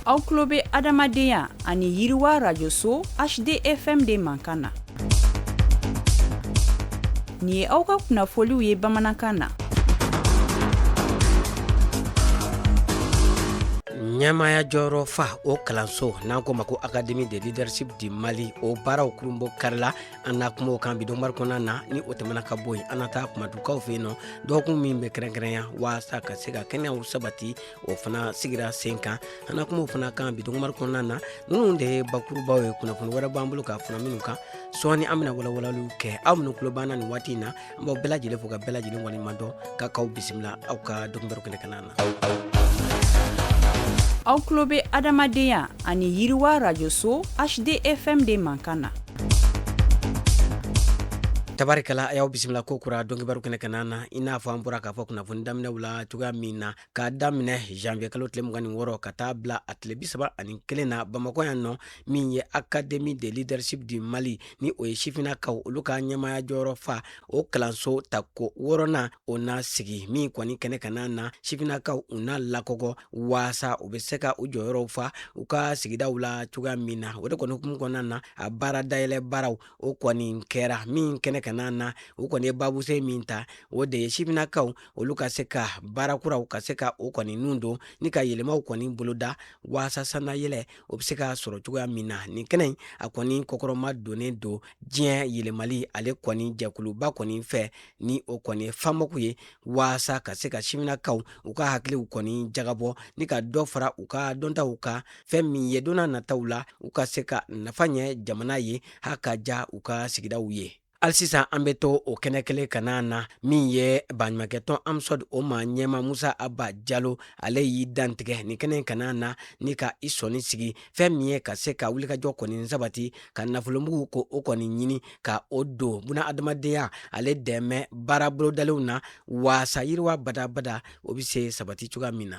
Aw tulo bɛ adamadenya ani yiriwa rajoso HDFM de mankan na. Nin ye aw ka kunnafoliw ye bamanankan na. Ɲɛmaaya jɔyɔrɔ fa o kalanso n'an ko ma ko Académie de leadership du Mali o baaraw kurunbɔ karila an na kumaw kan bi dɔnbari kɔnɔna na ni o tɛmɛna ka bɔ yen an na taa kumatukaw fɛ yen nɔ dɔgɔkun min bɛ kɛrɛnkɛrɛnya waasa ka se ka kɛnɛyaw sabati o fana sigira sen kan an na kumaw fana kan bi dɔnbari kɔnɔna na ninnu de ye bakurubaw ye kunnafoni wɛrɛ b'an bolo k'a fana minnu kan sɔɔni an bɛna walawalaliw kɛ aw minnu tulo b'an na nin waati in na an b'aw bɛɛ lajɛlen fo ka bɛɛ lajɛlen waleɲuman dɔn k'aw bisimila aw ka dɔnbari kɛnɛ kan na. Aw tulo bɛ adamadenya ani yiriwa rajoso HDFM de mankan na. Tabarikala a y'aw bisimila ko kura dɔnkibaru kɛnɛ kan na i n'a fɔ an bɔra k'a fɔ kunnafoni daminɛw la cogoya min na k'a daminɛ janvier kalo tile 26 ka taa bila a tile 31 na Bamakɔ yan nɔ min ye Académie de leadership du Mali ni o ye sifinnakaw olu ka ɲɛmaaya jɔyɔrɔ fa o kalanso tako 6nan o n'a sigi min kɔni kɛnɛ kan na sifinnakaw u n'a lakɔkɔ waasa u bɛ se ka u jɔyɔrɔw fa u ka sigidaw la cogoya min na o de kɔni hukumu kɔnɔna na a baara dayɛlɛ baaraw o kɔni kɛra min kɛnɛ kan na o kɔni ye babuse min ta o de ye sifinnakaw olu ka se ka baarakuraw ka se ka o kɔni nun don ni ka yɛlɛmaw kɔni boloda waasa sanayɛlɛ o bɛ se ka sɔrɔ cogoya min na nin kɛnɛ in a kɔni kɔkɔrɔma donnen don diɲɛ yɛlɛmali ale kɔni jɛkuluba kɔni fɛ ni o kɔni ye famɔku ye waasa ka se ka sifinnakaw u ka hakiliw kɔni jagabɔ ni ka dɔ fara u ka dɔntaw kan fɛn min ye donna nataw la u ka se ka nafa ɲɛ jamana ye ha ka ja u ka sigidaw ye. Hali sisan an bɛ to o kɛnɛ kelen kan na min ye baɲumankɛtɔn Amsod Oma ɲɛma Musa Aba Jalo ale y'i dantigɛ nin kɛnɛ kan na ni ka i sɔnni sigi fɛn min ye ka se ka wulikajɔ kɔni sabati ka nafolomugu ko o kɔni ɲini ka o don buna adamadenya ale dɛmɛ baara bolodalenw na waasa yiriwa badabada o bɛ se sabati cogoya min na.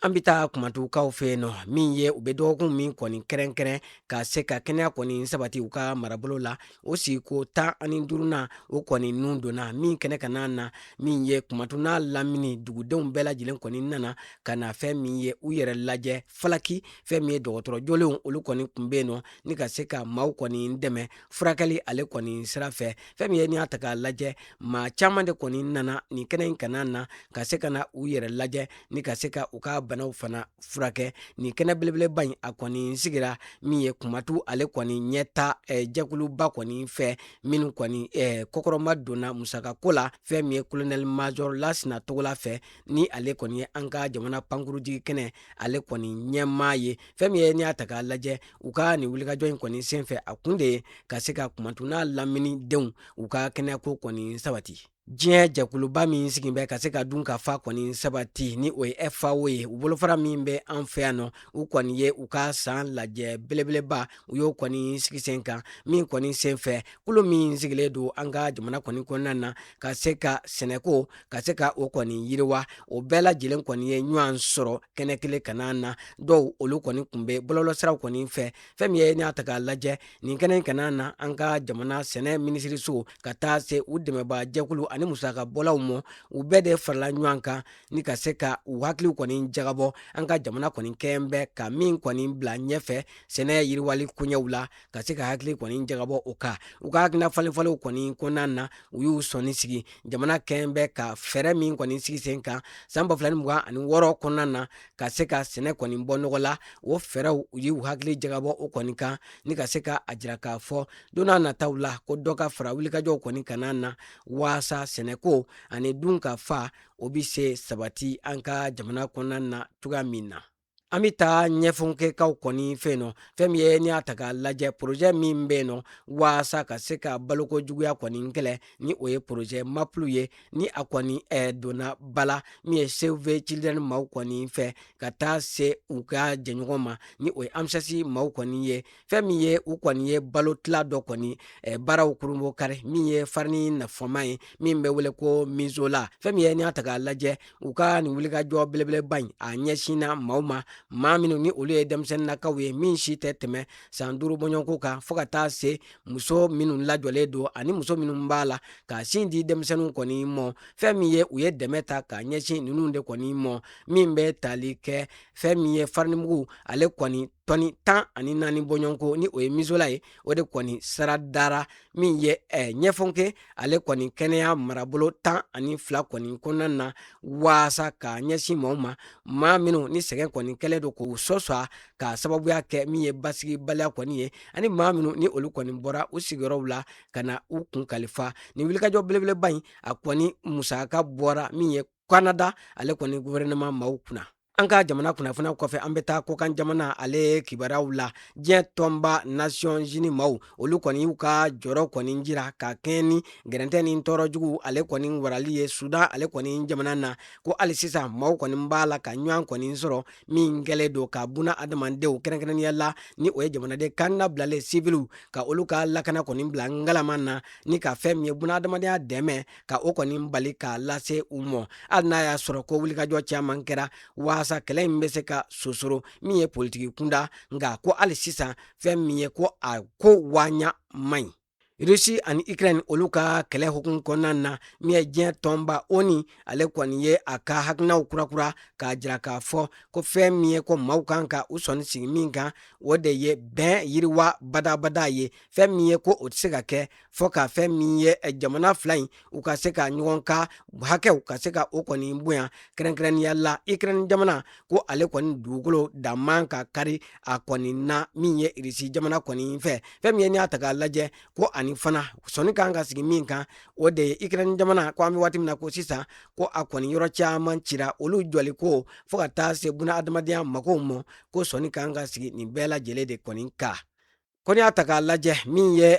An bɛ taa kumatukaw fɛ yen nɔ min ye u bɛ dɔgɔkun min kɔni kɛrɛnkɛrɛn ka se ka kɛnɛya kɔni sabati u ka marabolo la o sigiko 15nan o kɔni nun donna min kɛnɛ kan na min ye kumatu n'a lamini dugudenw bɛɛ lajɛlen kɔni nana ka na fɛn min ye u yɛrɛ lajɛ falaki fɛn min ye dɔgɔtɔrɔ jolenw olu kɔni tun bɛ yen nɔ ni ka se ka maaw kɔni dɛmɛ furakɛli ale kɔni sira fɛ fɛn min ye n'i y'a ta k'a lajɛ maa caman de kɔni nana nin kɛnɛ in kan na ka se ka na u yɛrɛ lajɛ ni ka se ka u ka banaw fana furakɛ nin kɛnɛ belebeleba in a kɔni sigira min ye kumatu ale kɔni ɲɛta jɛkuluba kɔni fɛ minnu kɔni kɔkɔrɔma donna musakako la fɛn min ye colonel major Lasina Togola fɛ ni ale kɔni ye an ka jamana pankurutigi kɛnɛ ale kɔni ɲɛmaa ye fɛn min ye n'i y'a ta k'a lajɛ u ka nin wulikajɔ in kɔni senfɛ a kun de ye ka se ka kumatu n'a lamini denw u ka kɛnɛyako kɔni sabati. Diɲɛ jɛkuluba min sigin bɛ ka se ka dun ka fa kɔni sabati ni o ye FAO ye u bolofara min bɛ an fɛ yan nɔ u kɔni ye u ka san lajɛ belebeleba u y'o kɔni sigi sen kan min kɔni senfɛ kulu min sigilen don an ka jamana kɔni kɔnɔna na ka se ka sɛnɛko ka se ka o kɔni yiriwa o bɛɛ lajɛlen kɔni ye ɲɔgɔn sɔrɔ kɛnɛ kelen kan na dɔw olu kɔni tun bɛ bɔlɔlɔsiraw kɔni fɛ fɛn min ye n'i y'a ta k'a lajɛ nin kɛnɛ kan na an ka jamana sɛnɛ minisiriso ka taa se u dɛmɛba jɛkulu ani musaka bɔlaw mɔ u bɛɛ de farala ɲɔgɔn kan ni ka se ka u hakiliw kɔni jagabɔ an ka jamana kɔni kɛn bɛ ka min kɔni bila ɲɛfɛ sɛnɛ yiriwali koɲɛw la ka se ka hakili kɔni jagabɔ o kan u ka hakilina falenfalenw kɔni kɔnɔna na u y'u sɔnni sigi jamana kɛn bɛ ka fɛɛrɛ min kɔni sigi sen kan san 2026 kɔnɔna na ka se ka sɛnɛ kɔni bɔ nɔgɔ la o fɛɛrɛw u y'u hakili jagabɔ o kɔni kan ni ka se ka a jira k'a fɔ don n'a nataw la ko dɔ ka fara wulikajɔw kɔni kan na waasa sɛnɛko ani dun ka fa o bɛ se sabati an ka jamana kɔnɔna na cogoya min na. An bɛ taa ɲɛfɔnkɛkaw kɔni fɛ yen nɔ fɛn min ye n'i y'a ta k'a lajɛ projet min bɛ yen nɔ waasa ka se ka balokojuguya kɔni kɛlɛ ni o ye projet MAPLU ye ni a kɔni donna bala min ye Save the Children maaw kɔni fɛ ka taa se u ka jɛɲɔgɔn ma ni o ye AMSAS maaw kɔni ye fɛn min ye u kɔni ye balo tila dɔ kɔni baaraw kurunbɔ kari min ye farini nafama ye min bɛ wele ko Mizola fɛn min ye n'i y'a ta k'a lajɛ u ka nin wulikajɔ belebeleba in a ɲɛsinna maaw ma maa minnu ni olu ye denmisɛnninnakaw ye min si tɛ tɛmɛ san 5 bɔɲɔgɔnko kan fɔɔ ka taa se muso minnu lajɔlen don ani muso minnu b'a la ka sin di denmisɛnninw kɔni mɔ fɛn min ye u ye dɛmɛ ta ka ɲɛsin ninnu de kɔni mɔ min bɛ tali kɛ fɛn min ye farinimugu ale kɔni tɔni 14 bɔɲɔgɔnko ni o ye misola ye o de kɔni sara dara min ye ɲɛfɔnke ale kɔni kɛnɛya marabolo 12 kɔni kɔnɔna na waasa ka ɲɛsin mɔɔw ma maa minnu ni sɛgɛn kɔni kɛlen don k'u sɔsɔ ka sababuya kɛ min ye basigibaliya kɔni ye ani maa minnu ni olu kɔni bɔra u sigiyɔrɔw la ka na u kun kalifa ni wulikajɔ belebeleba in a kɔni musaka bɔra min ye Canada ale kɔni gouvernement maaw kunna. An ka jamana kunnafoniya kɔfɛ an bɛ taa kɔkan jamana ale kibaruyaw la diɲɛ tɔnba Nations Unies maaw olu kɔni y'u ka jɔrɔ kɔni jira ka kɛɲɛ ni gɛrɛntɛ ni tɔɔrɔ jugu ale kɔni warali ye Sudan ale kɔni jamana na ko hali sisan maaw kɔni b'a la ka ɲɔgɔn kɔni sɔrɔ min kɛlen don ka buna adamadenw kɛrɛnkɛrɛnnenya la ni o ye jamanaden kanna bilalen civiliw ka olu ka lakana kɔni bila ngalama na ni ka fɛn min ye buna adamadenya dɛmɛ ka o kɔni bali ka lase u mɔ hali n'a y'a sɔrɔ ko wulikajɔ caman kɛra waasa kɛlɛ in bɛ se ka sosoro min ye politiki kunda nka ko hali sisan fɛn min ye ko a ko waɲa man ɲi. Rusi ani Ukraine olu ka kɛlɛ hukumu kɔnɔna na min ye diɲɛ tɔnba ONU ale kɔni ye a ka hakilinaw kurakura k'a jira k'a fɔ ko fɛn min ye ko maaw kan ka u sɔnni sigi min kan o de ye bɛn yiriwa badabada ye fɛn min ye ko o tɛ se ka kɛ fɔ ka fɛn min ye jamana fila in u ka se ka ɲɔgɔn ka hakɛw ka se ka o kɔni bonya kɛrɛnkɛrɛnnenya la Ukraine jamana ko ale kɔni dugukolo da man ka kari a kɔni na min ye Rusi jamana kɔni fɛ fɛn min ye n'i y'a ta k'a lajɛ ko ani fana sɔnni kan ka sigi min kan o de ye Ukraine jamana ko an bɛ waati min na ko sisan ko a kɔni yɔrɔ caman cira olu jɔli ko fɔ ka taa se buna adamadenya magow mɔ ko sɔnni kan ka sigi nin bɛɛ lajɛlen de kɔni kan. Ko n'i y'a ta k'a lajɛ min ye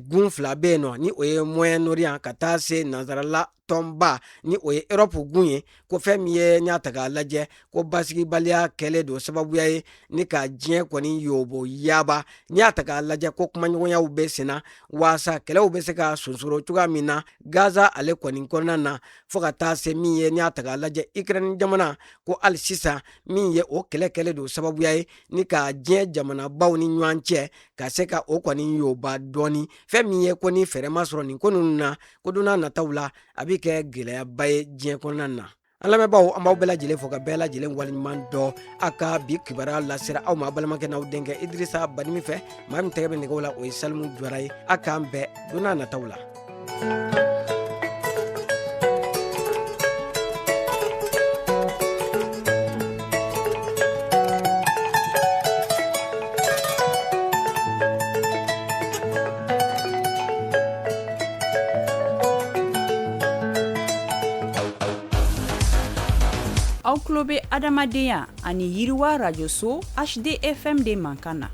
gun fila bɛ yen nɔ ni o ye Moyen-Orient ka taa se nanzarala tɔnba ni o ye Europe gun ye ko fɛn min ye n'i y'a ta k'a lajɛ ko basigibaliya kɛlen don sababuya ye ni ka diɲɛ kɔni yobo yaba n'i y'a ta k'a lajɛ ko kumaɲɔgɔnyaw bɛ senna waasa kɛlɛw bɛ se ka sonsoro cogoya min na Gaza ale kɔni kɔnɔna na fɔ ka taa se min ye n'i y'a ta k'a lajɛ Ukraine jamana ko hali sisan min ye o kɛlɛ kɛlen don sababuya ye ni ka diɲɛ jamanabaw ni ɲɔgɔn cɛ ka se ka o kɔni yoba dɔɔni fɛn min ye ko ni fɛɛrɛ ma sɔrɔ nin ko ninnu na ko donna nataw la a bɛ kɛ gɛlɛyaba ye diɲɛ kɔnɔna na. An lamɛnbaaw an b'aw bɛɛ lajɛlen fo ka bɛɛ lajɛlen waleɲuman dɔn a ka bi kibaruya lasera aw ma balimakɛ n'aw denkɛ Idirisa Badimi fɛ maa min tɛgɛ bɛ nɛgɛw la o ye Salimu Jwara ye a k'an bɛɛ donna nataw la. Aw tulo bɛ adamadenya ani yiriwa rajoso HDFM de mankan na.